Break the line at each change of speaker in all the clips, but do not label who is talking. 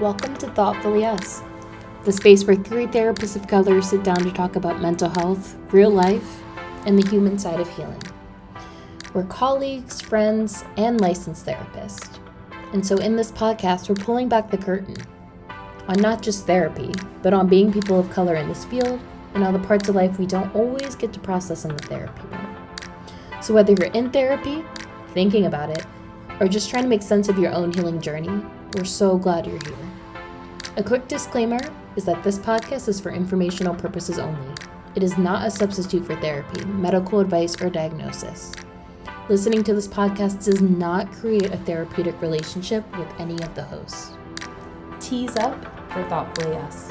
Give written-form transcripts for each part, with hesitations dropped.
Welcome to Thoughtfully Us, the space where three therapists of color sit down to talk about mental health, real life, and the human side of healing. We're colleagues, friends, and licensed therapists. And so in this podcast, we're pulling back the curtain on not just therapy, but on being people of color in this field and on the parts of life we don't always get to process in the therapy room. So whether you're in therapy, thinking about it, or just trying to make sense of your own healing journey, we're so glad you're here. A quick disclaimer is that this podcast is for informational purposes only. It is not a substitute for therapy, medical advice, or diagnosis. Listening to this podcast does not create a therapeutic relationship with any of the hosts. Tease up for Thoughtfully Us.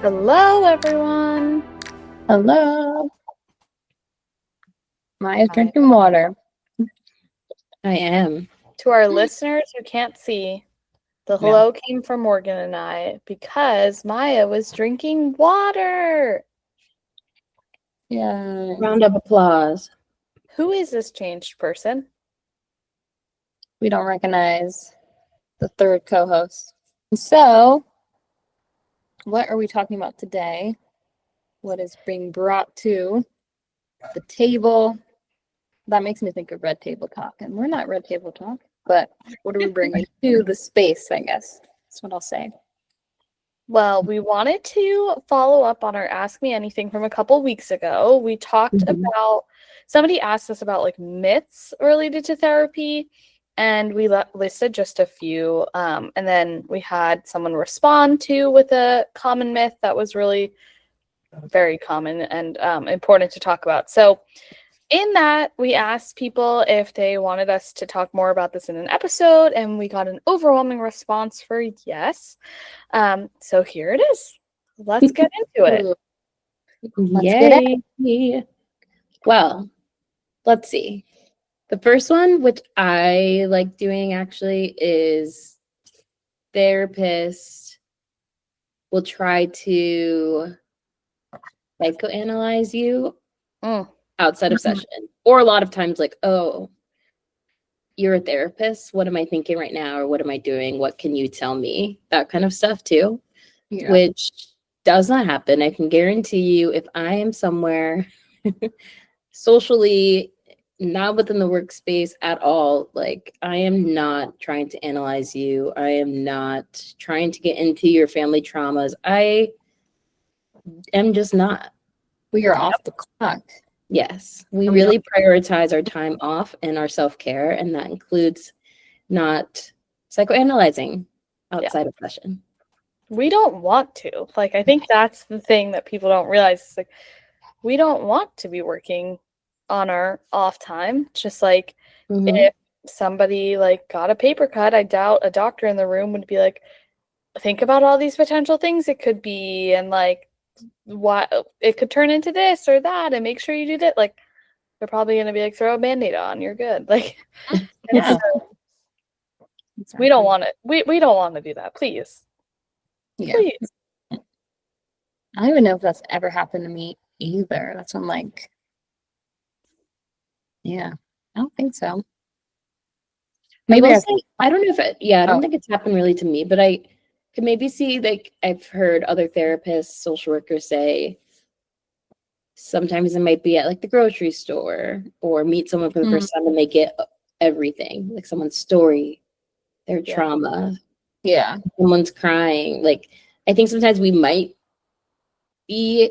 Hello, everyone.
Hello. Maya's drinking water.
I am.
To our listeners who can't see, the hello came from Morgan and I because Maya was drinking water.
Yeah.
Round of applause.
Who is this changed person?
We don't recognize the third co-host. So, what are we talking about today? What is being brought to the table? That makes me think of Red Table Talk, and we're not Red Table Talk, but what are we bringing to the space, I guess? That's what I'll say.
Well, we wanted to follow up on our Ask Me Anything from a couple weeks ago. We talked about, somebody asked us about like myths related to therapy, and we listed just a few. And then we had someone respond with a common myth that was really very common and important to talk about. So in that, we asked people if they wanted us to talk more about this in an episode, and we got an overwhelming response for yes. So here it is. Let's get into it.
Yay! Well, let's see. The first one, which I like doing actually, is therapists will try to psychoanalyze you outside of session. Or a lot of times like, oh, you're a therapist. What am I thinking right now? Or what am I doing? What can you tell me? That kind of stuff too, which does not happen. I can guarantee you if I am somewhere socially not within the workspace at all, like I am not trying to analyze you. I am not trying to get into your family traumas. I am just not.
We are off the clock.
Yes, we really prioritize our time off and our self-care, and that includes not psychoanalyzing outside of session.
We don't want to. Like, I think that's the thing that people don't realize. It's like, we don't want to be working on our off time. Just like if somebody like got a paper cut, I doubt a doctor in the room would be like, think about all these potential things it could be, and like what it could turn into this or that, and make sure you do that. Like, they're probably going to be like, throw a Band-Aid on, you're good. Like,
Yeah.
We don't want it. We don't want to do that. Please.
Yeah.
Please.
I don't even know if that's ever happened to me either. That's when I'm like, yeah, I don't think so.
Maybe I don't know if I don't think it's happened really to me, but I could maybe see, like, I've heard other therapists, social workers say sometimes it might be at like the grocery store or meet someone for the first time and they get everything, like someone's story, their trauma.
Yeah.
Someone's crying. Like, I think sometimes we might be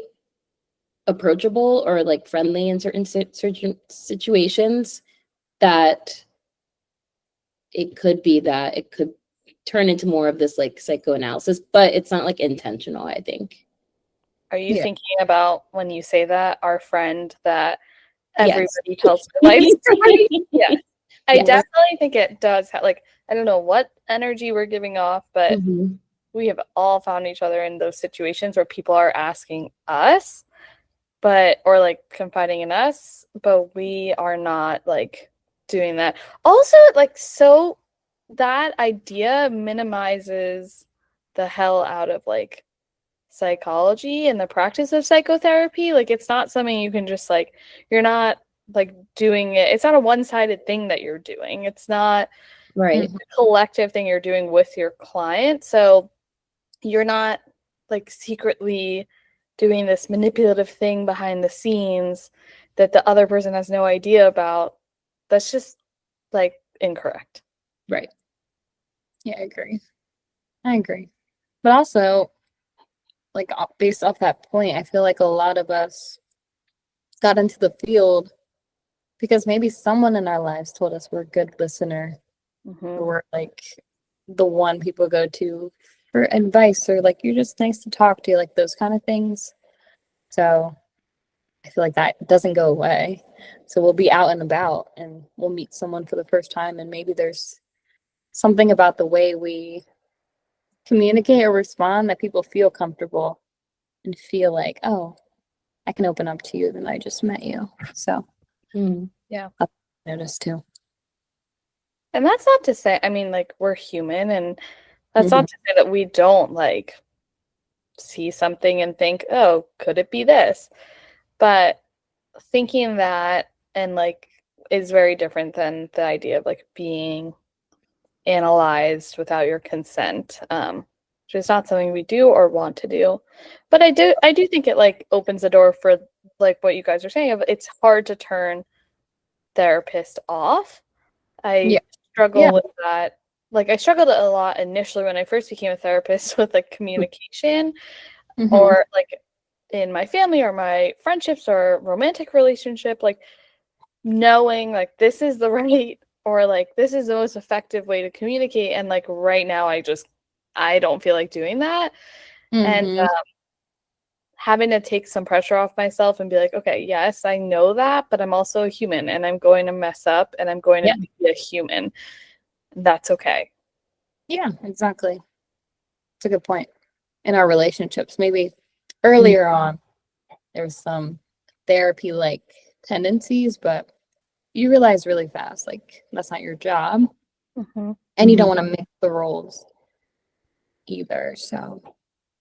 approachable or like friendly in certain situations, that it could be that it could turn into more of this like psychoanalysis, but it's not like intentional, I think.
Are you thinking about, when you say that, our friend that everybody tells their life story? Yeah. I definitely think it does have, like, I don't know what energy we're giving off, but we have all found each other in those situations where people are asking us, or like confiding in us, but we are not like doing that. Also, like, so that idea minimizes the hell out of like psychology and the practice of psychotherapy. Like, it's not something you can just you're not like doing it. It's not a one-sided thing that you're doing. It's not
Right.
Mhm.
collective thing you're doing with your client. So you're not like secretly doing this manipulative thing behind the scenes that the other person has no idea about. That's just like incorrect.
Right.
Yeah, I agree. But also, like based off that point, I feel like a lot of us got into the field because maybe someone in our lives told us we're a good listener, or we're like the one people go to for advice, or like you're just nice to talk to, like those kind of things. So I feel like that doesn't go away. So we'll be out and about and we'll meet someone for the first time, and maybe there's something about the way we communicate or respond that people feel comfortable and feel like, oh, I can open up to you, then I just met you. So
Yeah.
I've noticed too.
And that's not to say, I mean, like, we're human, and that's not to say that we don't like see something and think, oh, could it be this? But thinking that and like is very different than the idea of like being analyzed without your consent, which is not something we do or want to do. But I do think it like opens the door for like what you guys are saying of it's hard to turn therapist off. I
Yeah.
struggle
Yeah.
with that. Like I struggled a lot initially when I first became a therapist with like communication or like in my family or my friendships or romantic relationship, like knowing like this is the right or like this is the most effective way to communicate, and like right now I don't feel like doing that. And having to take some pressure off myself and be like, okay, yes, I know that, but I'm also a human and I'm going to mess up and I'm going
Yeah.
to be a human. That's okay.
Yeah, exactly. It's a good point. In our relationships, maybe earlier on, there was some therapy like tendencies, but you realize really fast, like, that's not your job. And you don't want to mix the roles either. So,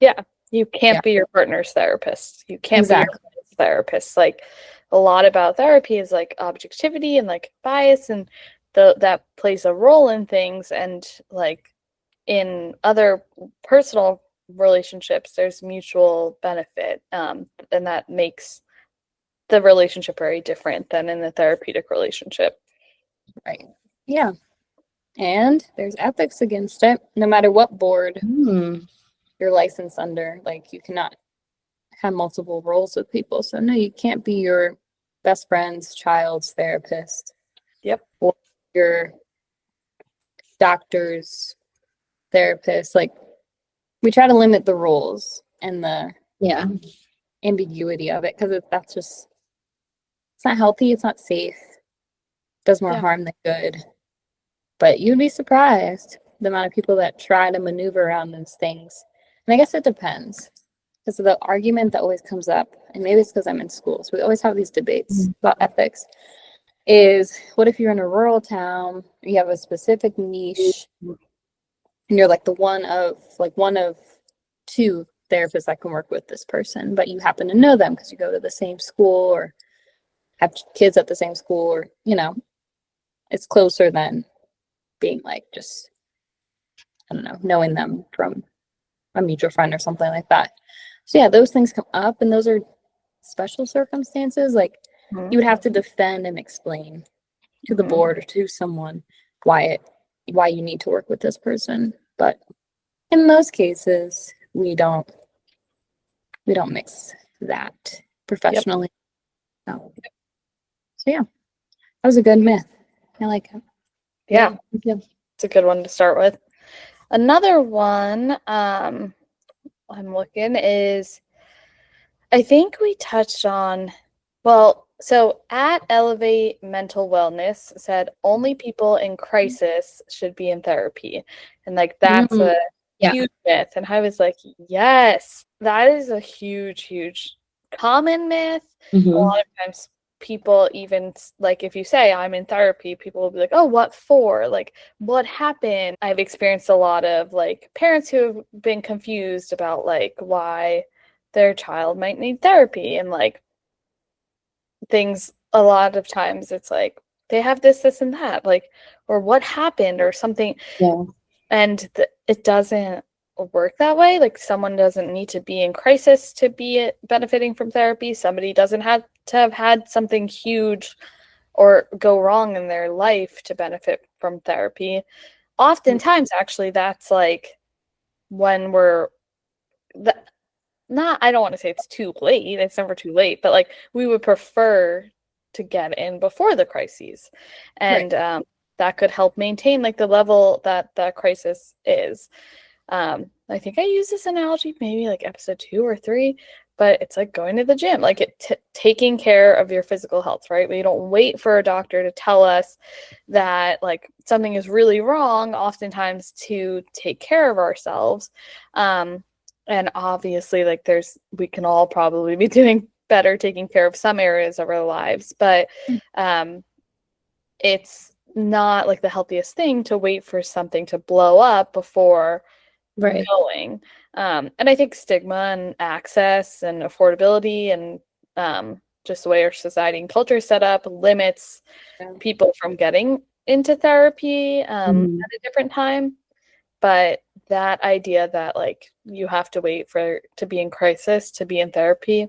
Yeah, you
yeah,
can't be your partner's therapist. You can't be your
exactly.
friend's therapist. Like a lot about therapy is like objectivity and like bias, and that plays a role in things. And like in other personal relationships, there's mutual benefit, and that makes the relationship very different than in the therapeutic relationship.
Right. Yeah. And there's ethics against it, no matter what board you're licensed under. Like, you cannot have multiple roles with people. So, no, you can't be your best friend's child's therapist
Yep.
or your doctor's therapist. Like, we try to limit the roles and the
Yeah.
ambiguity of it because that's just, it's not healthy, it's not safe, does more
Yeah.
harm than good. But you'd be surprised the amount of people that try to maneuver around those things. And I guess it depends. Because the argument that always comes up, and maybe it's because I'm in school, so we always have these debates about ethics, is what if you're in a rural town, you have a specific niche, and you're like one of two therapists that can work with this person, but you happen to know them because you go to the same school or have kids at the same school, or it's closer than being like just, I don't know, knowing them from a mutual friend or something like that. So yeah, those things come up, and those are special circumstances. Like, you would have to defend and explain to the board or to someone why you need to work with this person. But in most cases, we don't mix that professionally. So yeah, that was a good myth. I like it.
Yeah. It's a good one to start with. Another one I'm looking is, I think we touched on, well, so at Elevate Mental Wellness said only people in crisis should be in therapy. And like that's a huge myth. And I was like, yes, that is a huge, huge common myth. A lot of times people even like if you say I'm in therapy, people will be like, oh, what for? Like, what happened? I've experienced a lot of like parents who have been confused about like why their child might need therapy, and like things a lot of times it's like they have this, and that, like, or what happened or something.
Yeah.
And it doesn't work that way. Like, someone doesn't need to be in crisis to be benefiting from therapy. Somebody doesn't have to have had something huge or go wrong in their life to benefit from therapy. Oftentimes, actually, that's like when we're not, I don't want to say it's too late. It's never too late, but like we would prefer to get in before the crises, and that could help maintain like the level that that crisis is. I think I used this analogy maybe like episode 2 or 3, but it's like going to the gym, like taking care of your physical health, right? We don't wait for a doctor to tell us that like something is really wrong, oftentimes, to take care of ourselves. And obviously, like we can all probably be doing better taking care of some areas of our lives, but it's not like the healthiest thing to wait for something to blow up before going. And I think stigma and access and affordability and just the way our society and culture is set up limits people from getting into therapy at a different time. But that idea that like you have to wait to be in crisis to be in therapy,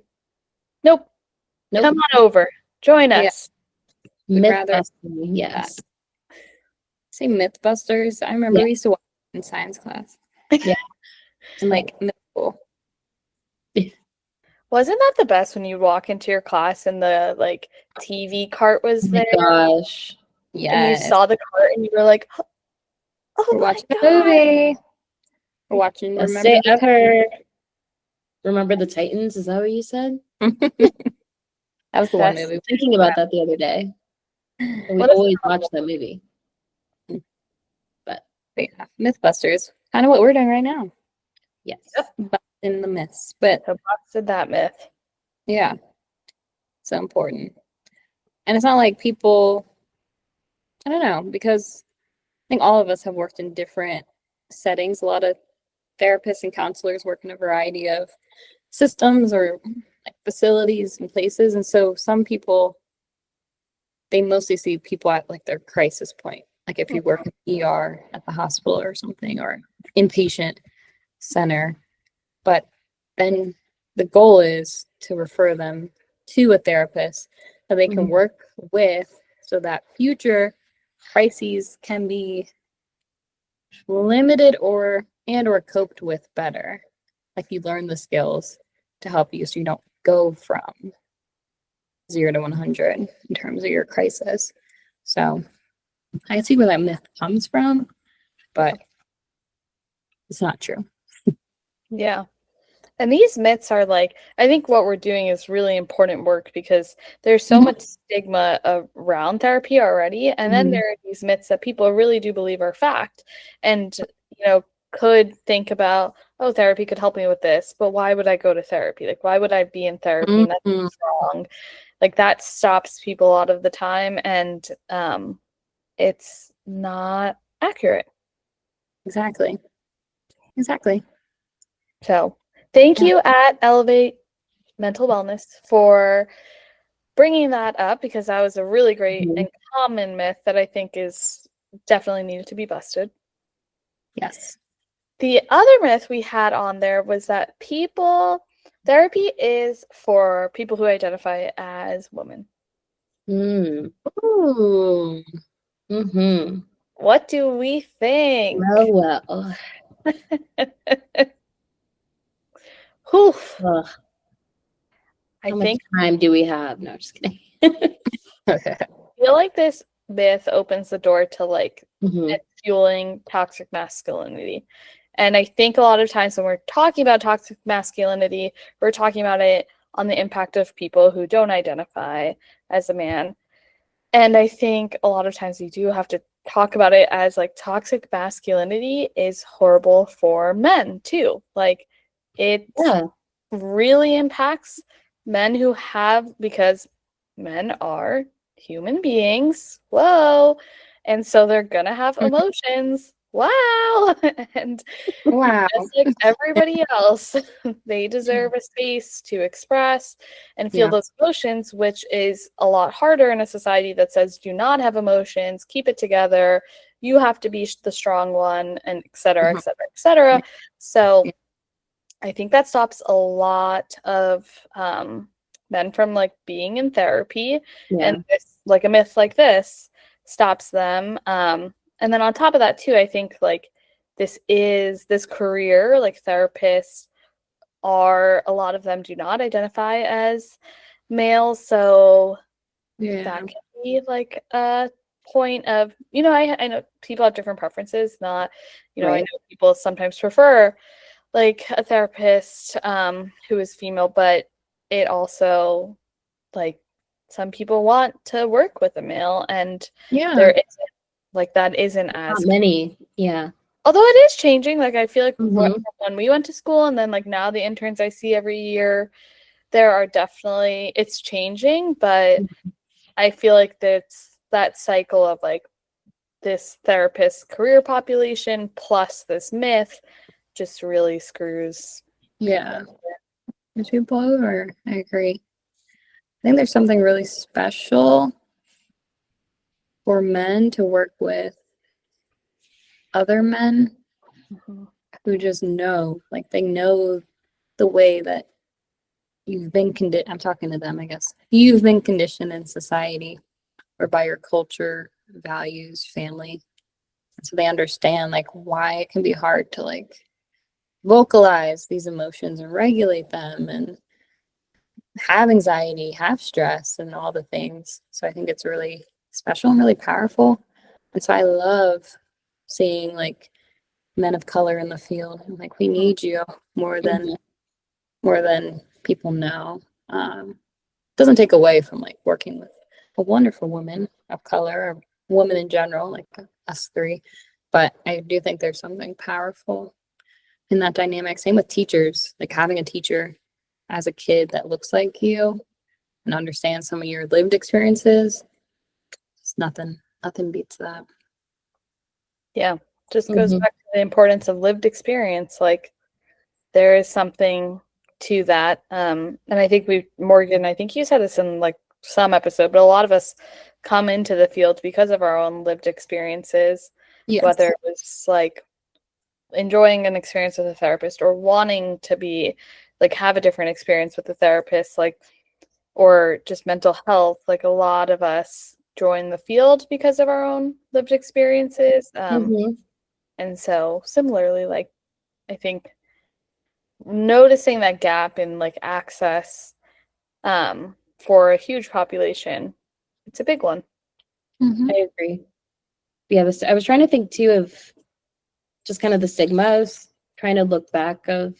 nope. Come on over, join us.
Mythbusting, yes.
Say Mythbusters. I remember we used to watch in science class.
Yeah.
And like middle school.
Wasn't that the best when you walk into your class and the like TV cart was there?
Gosh.
Yeah.
And you saw the cart and you were like, oh,
we're watching the movie. We're watching
Remember the Titans? Is that what you said?
That was the one movie.
I was thinking about that the other day. We always watch that movie. But
yeah, Mythbusters. Kind of what we're doing right now.
Yes.
Busting the myths. But
so busted that myth.
Yeah. So important. And it's not like people, I don't know, because I think all of us have worked in different settings. A lot of therapists and counselors work in a variety of systems or like facilities and places. And so some people, they mostly see people at like their crisis point. Like if you work in the ER at the hospital or something, or inpatient center. But then the goal is to refer them to a therapist that they can work with so that future crises can be limited or coped with better. Like you learn the skills to help you so you don't go from 0 to 100 in terms of your crisis. So I can see where that myth comes from, but it's not true.
Yeah. And these myths are like, I think what we're doing is really important work because there's so much stigma around therapy already. And then there are these myths that people really do believe are fact and, you know, could think about, oh, therapy could help me with this, but why would I go to therapy? Like, why would I be in therapy? Nothing's wrong. Like that stops people a lot of the time. And it's not accurate.
Exactly.
So thank you at Elevate Mental Wellness for bringing that up because that was a really great and common myth that I think is definitely needed to be busted.
Yes.
The other myth we had on there was that therapy is for people who identify as women.
Ooh.
What do we think?
Well.
Oof.
How much time do we have? No, just kidding.
I feel like this myth opens the door to like fueling toxic masculinity. And I think a lot of times when we're talking about toxic masculinity, we're talking about it on the impact of people who don't identify as a man. And I think a lot of times you do have to talk about it as like toxic masculinity is horrible for men too. Like it really impacts men who because men are human beings. Whoa. And so they're going to have emotions wow. And
Wow.
just like everybody else, they deserve a space to express and feel
Yeah.
those emotions, which is a lot harder in a society that says do not have emotions, keep it together, you have to be the strong one, and et cetera, et cetera, et cetera. So
Yeah.
I think that stops a lot of men from like being in therapy,
Yeah.
and this, like a myth like this stops them. And then on top of that too, I think like this career, like therapists are, a lot of them do not identify as males, so
Yeah.
that can be like a point of, I know people have different preferences, not, I
Right.
know people sometimes prefer like a therapist who is female, but it also, like, some people want to work with a male, and
Yeah.
there isn't, like, that isn't as
Not many. Yeah.
although it is changing. Like, I feel like
Mhm.
when we went to school, and then like now the interns I see every year, there are definitely, it's changing, but I feel like that's that cycle of like this therapist career population plus this myth just really screws.
Yeah. Push people over. I agree. I think there's something really special for men to work with other men
Mhm.
who just know, like they know the way that you've been conditioned. I'm talking to them, I guess. You've been conditioned in society or by your culture, values, family. So they understand like why it can be hard to like vocalize these emotions and regulate them and have anxiety, have stress, and all the things. So I think it's really special and really powerful. And so I love seeing like men of color in the field. I'm like, we need you more than
Mhm.
more than people know. Doesn't take away from like working with a wonderful woman of color or woman in general, like us three. But I do think there's something powerful in that dynamic. Same with teachers, like having a teacher as a kid that looks like you and understands some of your lived experiences. It's nothing beats that.
Yeah, just goes
Mhm.
back to the importance of lived experience. Like, there is something to that. And I think Morgan, I think you said this in like some episode, but a lot of us come into the field because of our own lived experiences,
Yes.
whether it was like enjoying an experience with a therapist or wanting to be like have a different experience with a therapist, like, or just mental health. Like, a lot of us join the field because of our own lived experiences.
Mhm.
And so similarly, like, I think noticing that gap in like access for a huge population, it's a big one.
Mm-hmm.
I agree. Yeah, I was trying to think too of just kind of the stigma. I was trying to look back of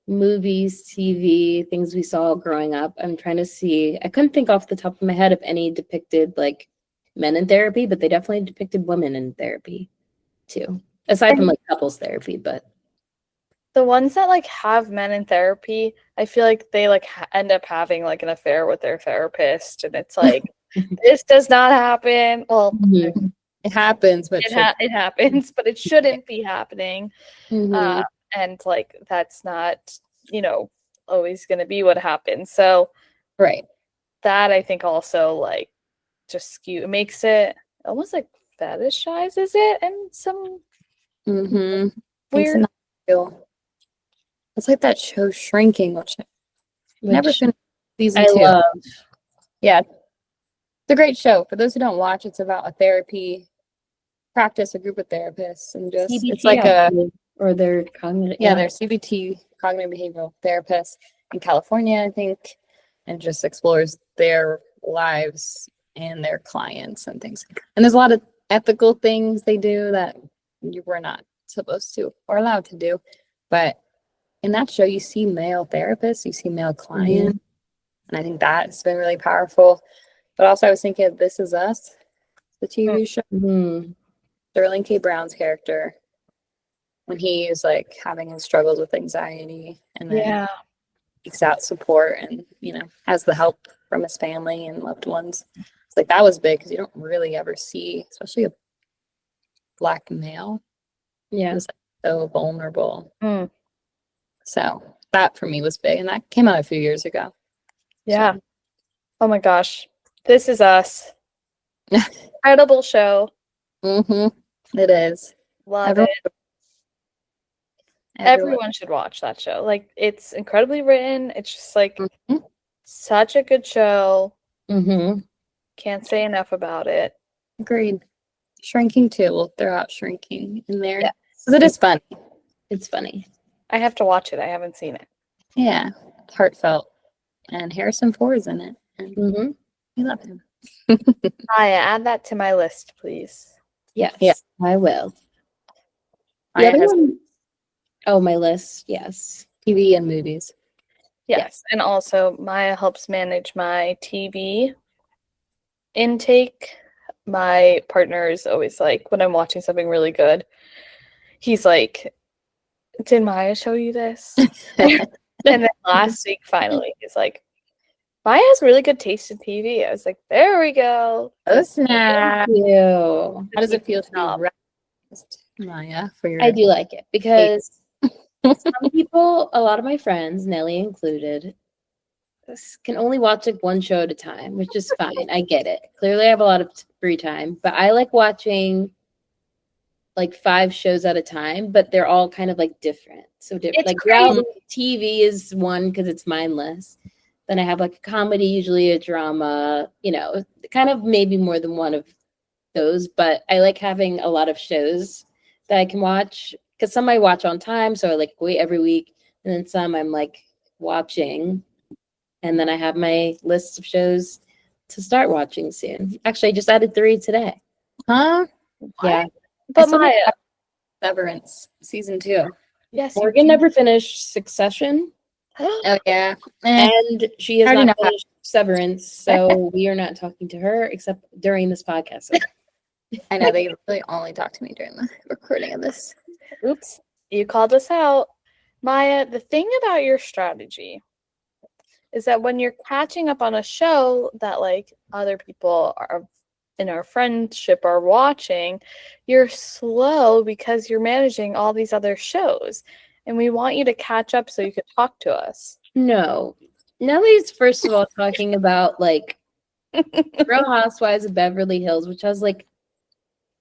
movies, TV, things we saw growing up. I'm trying to see. I couldn't think off the top of my head of any depicted like men in therapy, but they definitely depicted women in therapy too. Aside from
And
like couples therapy, but
the ones that like have men in therapy, I feel like they like end up having like an affair with their therapist, and it's like, this does not happen. Well,
Mhm.
It happens, but
it happens, but it shouldn't be happening.
Mm-hmm.
And like, that's not, you know, always going to be what happens. So
Right.
that, I think, also like just makes it almost like fetishizes it and some
Mm-hmm. Makes it
weird.
not feel. It's like that show Shrinking, which I never
Which
finished season
I
two.
love.
Yeah, it's a great show. For those who don't watch, it's about a therapy practice, a group of therapists, and just it's
CBT
like a
or their cognitive.
yeah, they're CBT, cognitive behavioral therapists in California, I think, and just explores their lives and their clients and things. And there's a lot of ethical things they do that you were not supposed to or allowed to do. But in that show, you see male therapists, you see male clients, and I think that's been really powerful. But also, I was thinking of This Is Us, the TV show,
Mm-hmm.
Sterling K. Brown's character, when he is like having his struggles with anxiety and then
Yeah.
seeks out support and, has the help from his family and loved ones. It's like that was big because you don't really ever see, especially black male.
Yeah.
It was so vulnerable.
Mm.
So that for me was big, and that came out a few years ago.
Yeah. Oh my gosh. This Is Us. Incredible show.
It is.
Love
Everyone,
it. Everyone should watch that show. Like, it's incredibly written. It's just like such a good show. Can't say enough about it.
Agreed. Shrinking too. We'll throw out Shrinking in there.
Yeah.
Because it is fun.
It's funny.
I have to watch it. I haven't seen it.
Yeah. Heartfelt. And Harrison Ford is in it. And we love him.
Aya, add that to my list, please.
Yes,
Yeah.
I will. The
Aya
other
has
one, oh, my list, yes.
TV and movies.
Yes. And also, Maya helps manage my TV intake. My partner is always like, when I'm watching something really good, he's like, did Maya show you this? And then last week, finally, he's like, Maya has really good taste in TV. I was like, there we go.
Oh, snap.
Thank you.
How does it feel to be
Knob.
recognized, Maya, for your
I do like it because some people, a lot of my friends, Nelly included, can only watch like one show at a time, which is fine. I get it. Clearly, I have a lot of free time, but I like watching like 5 shows at a time, but they're all kind of like different. So different.
It's
Like
crazy.
reality TV is one because it's mindless. Then I have like a comedy, usually a drama, you know, kind of maybe more than one of those. But I like having a lot of shows that I can watch because some I watch on time. So I like wait every week. And then some I'm like watching. And then I have my list of shows to start watching soon. Actually, I just added 3 today.
Huh?
Yeah.
But
still
Maya,
have Severance season 2.
yes,
Morgan never finished Succession.
Oh yeah.
And she has
Already
not
know.
finished Severance, so we are not talking to her except during this podcast.
I know they really only talk to me during the recording of this.
Oops, you called us out. Maya, the thing about your strategy is that when you're catching up on a show that like other people are in our friendship are watching, you're slow because you're managing all these other shows. And we want you to catch up so you can talk to us.
No. Nellie's first of all talking about like Real Housewives of Beverly Hills, which has like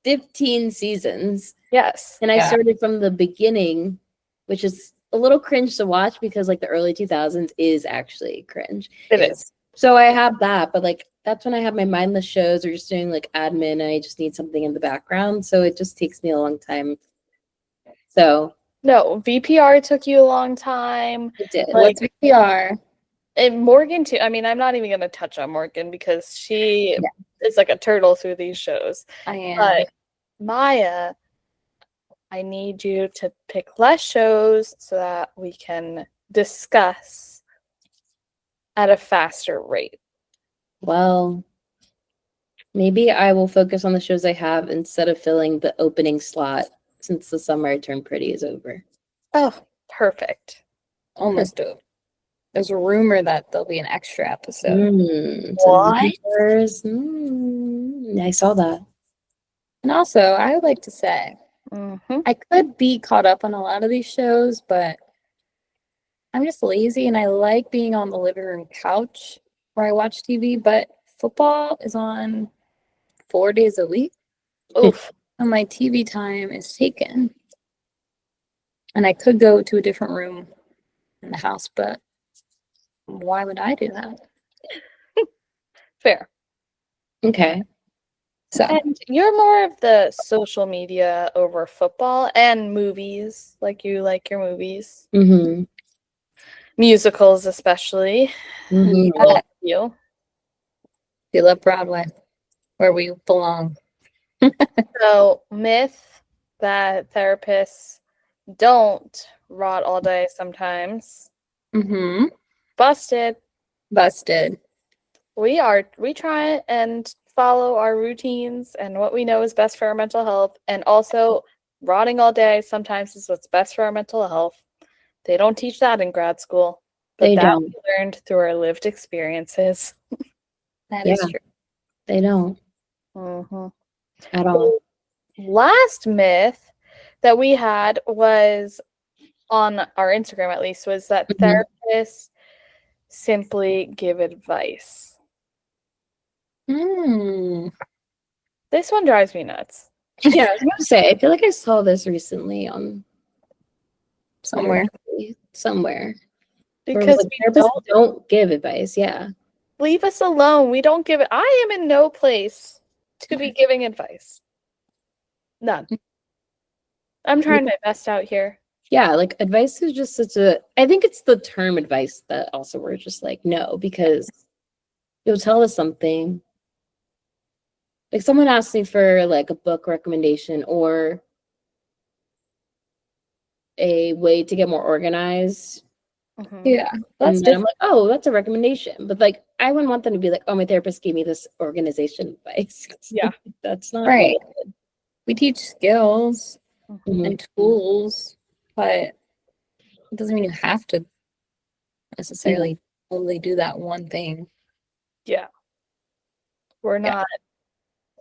15 seasons.
Yes.
And I
Yeah.
started from the beginning, which is a little cringe to watch because like the early 2000s is actually cringe.
It is.
So I have that, but like that's when I have my mindless shows or just doing like admin and I just need something in the background. So it just takes me a long time. So
No, VPR took you a long time.
it did.
Like-
What's VPR?
And Morgan too. I mean, I'm not even going to touch on Morgan because she is like a turtle through these shows.
I am.
But Maya, I need you to pick less shows so that we can discuss at a faster rate.
Well, maybe I will focus on the shows I have instead of filling the opening slot since the Summer I Turned Pretty is over.
Oh, perfect.
Almost over. There's a rumor that there'll be an extra episode.
What?
I saw that.
And also, I would like to say, I could be caught up on a lot of these shows, but I'm just lazy and I like being on the living room couch where I watch TV, but football is on 4 days a week.
Oof.
And my TV time is taken. And I could go to a different room in the house, but why would I do that?
Fair.
Okay.
So
And you're more of the social media over football and movies, like you like your movies.
Mm-hmm.
Musicals especially.
Mm-hmm.
Both of you.
you love Broadway, where we belong.
So, myth that therapists don't rot all day sometimes.
Mm-hmm.
Busted.
Busted.
We try and follow our routines and what we know is best for our mental health. And also, rotting all day sometimes is what's best for our mental health. They don't teach that in grad school. But
They
that
don't.
we learned through our lived experiences.
That is
Yeah.
true.
They don't
Mm-hmm.
at all.
last myth that we had was on our Instagram, at least, was that therapists simply give advice. This one drives me nuts.
Yeah, I was gonna say, I feel like I saw this recently on somewhere.
Because
like, therapists don't give advice. Yeah.
Leave us alone. We don't give it. I am in no place to be giving advice. None. I'm trying my best out here.
Yeah, like advice is just I think it's the term advice that also we're just like, no, because you'll tell us something. Like someone asked me for like a book recommendation or a way to get more organized.
Yeah,
and then I'm like, oh, that's a recommendation. But like, I wouldn't want them to be like, oh, my therapist gave me this organization advice.
Yeah.
That's not
right. We teach skills
Mhm.
and tools, but it doesn't mean you have to necessarily only do that one thing.
Yeah. We're not.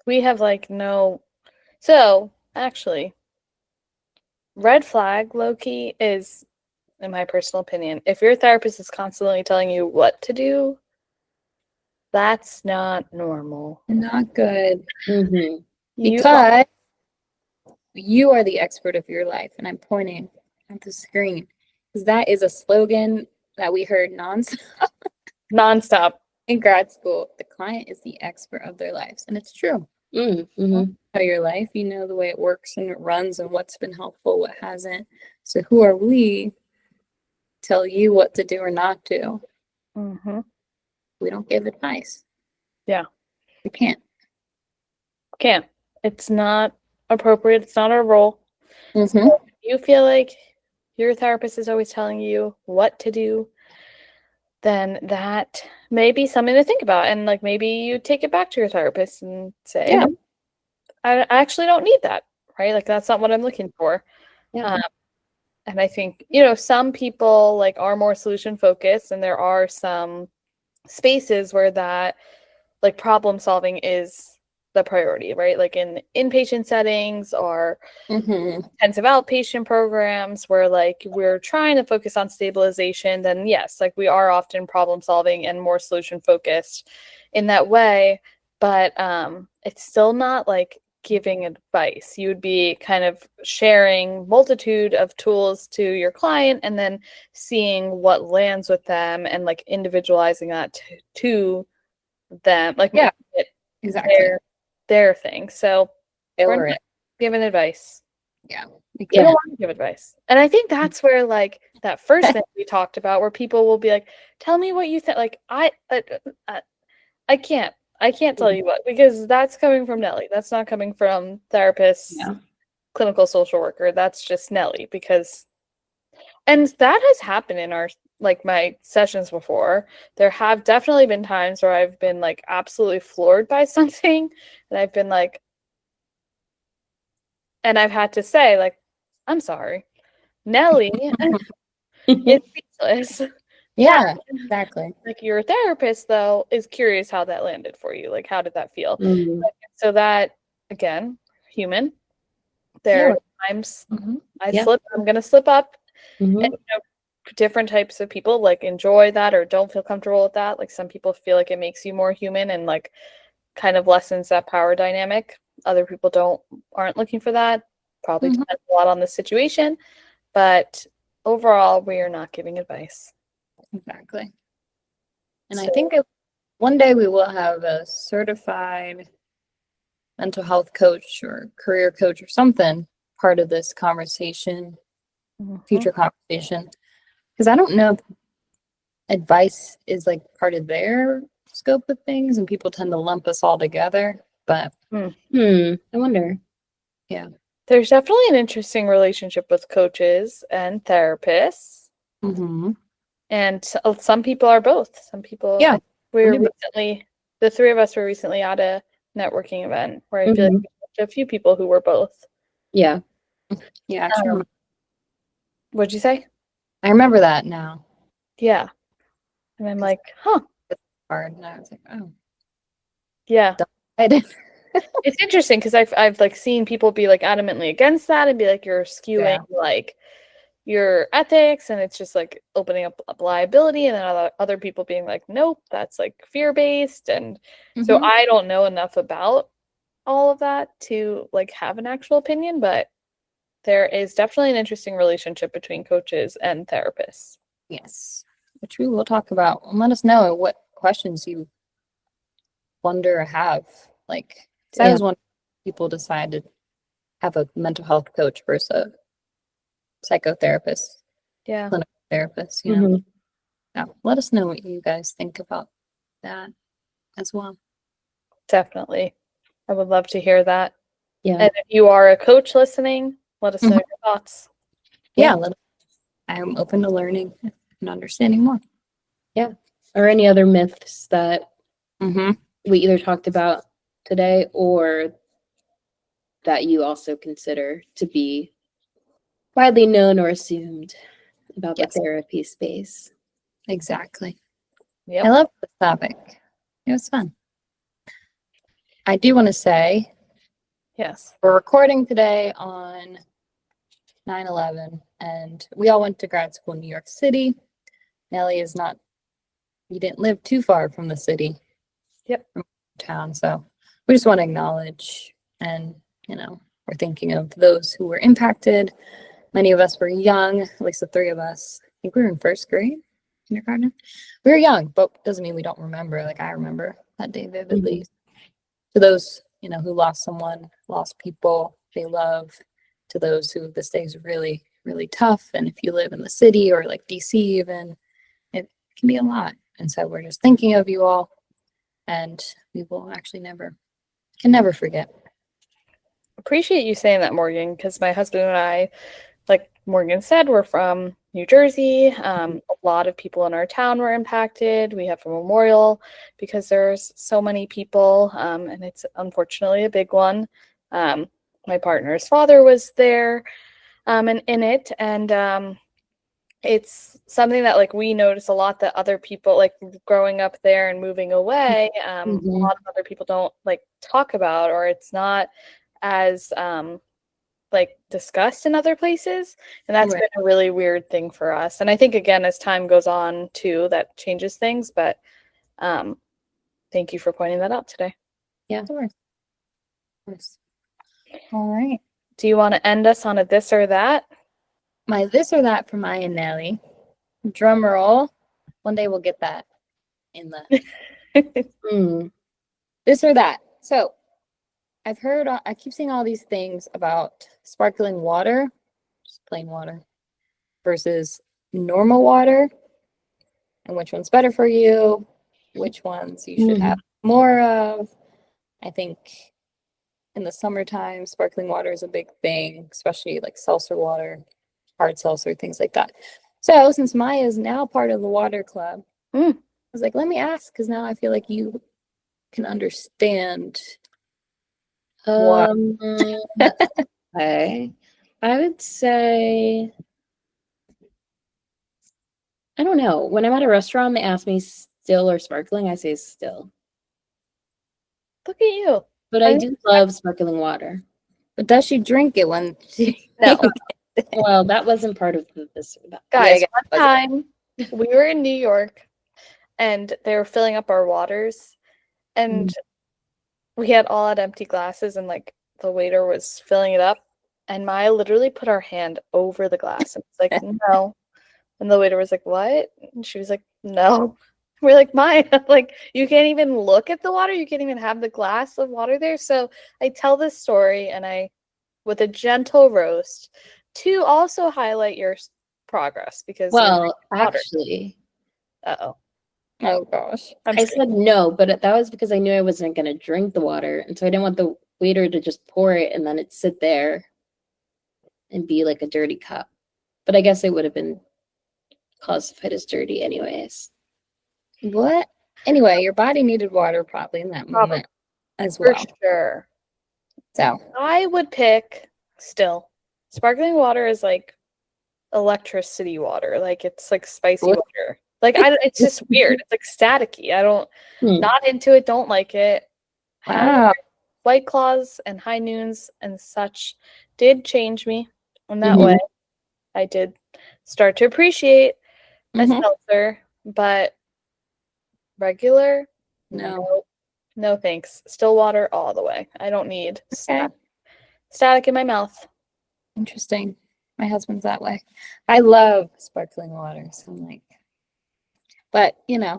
We have like no. So actually, red flag, low-key, is, in my personal opinion, if your therapist is constantly telling you what to do, that's not normal.
Not good.
Mhm.
Because you are the expert of your life, and I'm pointing at the screen because that is a slogan that we heard
nonstop
in grad school. The client is the expert of their lives, and it's true.
Mhm.
You know your life, you know the way it works and it runs and what's been helpful, what hasn't. So who are we to tell you what to do or not do? We don't give advice.
Yeah.
We can't.
Can't. It's not appropriate. It's not our role.
Mm-hmm.
So if you feel like your therapist is always telling you what to do, then that may be something to think about. And like maybe you take it back to your therapist and say,
Yeah.
I actually don't need that, right? Like that's not what I'm looking for.
Yeah.
And I think, some people like are more solution focused, and there are some spaces where that like problem solving is the priority, right? Like in inpatient settings or intensive outpatient programs where like we're trying to focus on stabilization, then yes, like we are often problem solving and more solution focused in that way. But it's still not like giving advice. You would be kind of sharing multitude of tools to your client and then seeing what lands with them and like individualizing that to them, like
exactly
their thing. So
we're not
giving advice.
We
don't want to give advice. And I think that's where like that first thing we talked about, where people will be like, tell me what you think. Like I can't tell you what, because that's coming from Nellie. That's not coming from therapist, clinical social worker. That's just Nellie. And that has happened in my sessions before. There have definitely been times where I've been like absolutely floored by something, and I've been like, and I've had to say like, I'm sorry, Nellie is speechless.
Yeah, exactly.
Like your therapist though is curious how that landed for you. Like, how did that feel? So that, again, human. There are times I'm gonna slip up. And different types of people like enjoy that or don't feel comfortable with that. Like some people feel like it makes you more human and like kind of lessens that power dynamic. Other people aren't looking for that. Probably depends a lot on the situation. But overall, we are not giving advice.
Exactly. And I think one day we will have a certified mental health coach or career coach or something part of this conversation, future conversation. Because I don't know if advice is like part of their scope of things and people tend to lump us all together. But
I wonder.
Yeah.
There's definitely an interesting relationship with coaches and therapists. And some people are both. Some people, the three of us were recently at a networking event where I feel like a few people who were both.
Yeah.
Yeah.
What'd you say?
I remember that now.
Yeah. And I'm like, huh.
It's hard. And I was like, oh.
Yeah.
I did.
It's interesting because I've like seen people be like adamantly against that and be like, you're skewing like your ethics, and it's just like opening up liability, and then other people being like, nope, that's like fear-based. And so I don't know enough about all of that to like have an actual opinion, but there is definitely an interesting relationship between coaches and therapists.
Yes, which we will talk about. And let us know what questions you wonder or have. Like, I was wondering if people decide to have a mental health coach versus a psychotherapist, clinical therapist, you know. Yeah, let us know what you guys think about that as well.
Definitely. I would love to hear that.
Yeah.
And if you are a coach listening, let us know your thoughts.
Yeah, I'm open to learning and understanding more.
Yeah. Or any other myths that we either talked about today or that you also consider to be widely known or assumed about the therapy space.
Exactly.
Yep.
I love this topic. It was fun. I do want to say,
yes,
we're recording today on 9/11, and we all went to grad school in New York City. Nellie is not, you didn't live too far from the city. From town. So we just want to acknowledge, and, you know, we're thinking of those who were impacted. Many of us were young, at least the three of us. I think we were in first grade, kindergarten. We were young, but doesn't mean we don't remember. Like, I remember that day vividly. To those, you know, who lost someone, lost people they love, to those who this day is really, really tough. And if you live in the city or like DC even, it can be a lot. And so we're just thinking of you all, and we will actually can never forget.
Appreciate you saying that, Morgan, because my husband and I, like Morgan said, we're from New Jersey. A lot of people in our town were impacted. We have a memorial because there's so many people, and it's unfortunately a big one. My partner's father was there and in it, and it's something that like we notice a lot that other people, like growing up there and moving away, a lot of other people don't like talk about, or it's not as like discussed in other places, and that's been a really weird thing for us. And I think again, as time goes on too, that changes things, but thank you for pointing that out today.
Yeah, of course. All right,
do you want to end us on a this or that?
My this or that for Maya and Nellie. Drum roll. One day we'll get that in the this or that. So I've heard, I keep seeing all these things about sparkling water, just plain water, versus normal water, and which one's better for you, which ones you should have more of. I think in the summertime, sparkling water is a big thing, especially like seltzer water, hard seltzer, things like that. So since Maya is now part of the water club, I was like, let me ask, because now I feel like you can understand.
Okay. I would say, I don't know. When I'm at a restaurant, they ask me still or sparkling, I say still.
Look at you.
But I do love sparkling water.
But does she drink it when she...
No. Well, that wasn't part of this or that.
Guys, one time we were in New York and they were filling up our waters, and we had all had empty glasses, and like the waiter was filling it up, and Maya literally put our hand over the glass and was like, no. And the waiter was like, what? And she was like, no. We're like, Maya, like, you can't even look at the water. You can't even have the glass of water there. So I tell this story, and with a gentle roast, to also highlight your progress, because
actually,
oh gosh,
I said no, but that was because I knew I wasn't going to drink the water, and so I didn't want the waiter to just pour it and then it sit there and be like a dirty cup. But I guess it would have been classified as dirty anyways.
What? Anyway, your body needed water probably in that moment as well.
For sure.
So
I would pick still. Sparkling water is like electricity water. Like, it's like spicy water. Like, it's just weird. It's like staticky. I don't, not into it, don't like it.
Wow.
White Claws and High Noons and such did change me in that way. I did start to appreciate a seltzer, but regular,
No.
no thanks. Still water all the way. I don't need static in my mouth.
Interesting. My husband's that way. I love sparkling water, so I'm like, but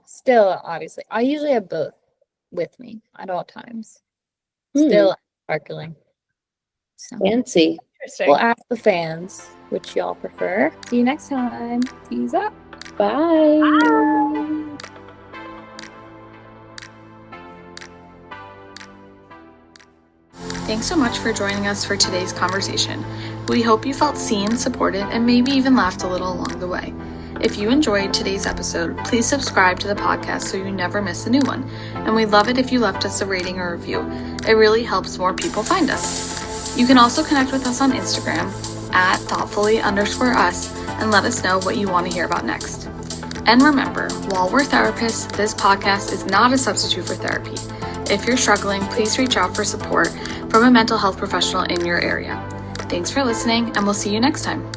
still, obviously, I usually have both with me at all times. Still sparkling. So
Fancy.
Interesting.
we'll ask the fans which y'all prefer. See you next time. Tease up.
Bye.
Bye.
Thanks so much for joining us for today's conversation. We hope you felt seen, supported, and maybe even laughed a little along the way. If you enjoyed today's episode, please subscribe to the podcast so you never miss a new one. And we'd love it if you left us a rating or review. It really helps more people find us. You can also connect with us on Instagram at thoughtfully_us and let us know what you want to hear about next. And remember, while we're therapists, this podcast is not a substitute for therapy. If you're struggling, please reach out for support from a mental health professional in your area. Thanks for listening, and we'll see you next time.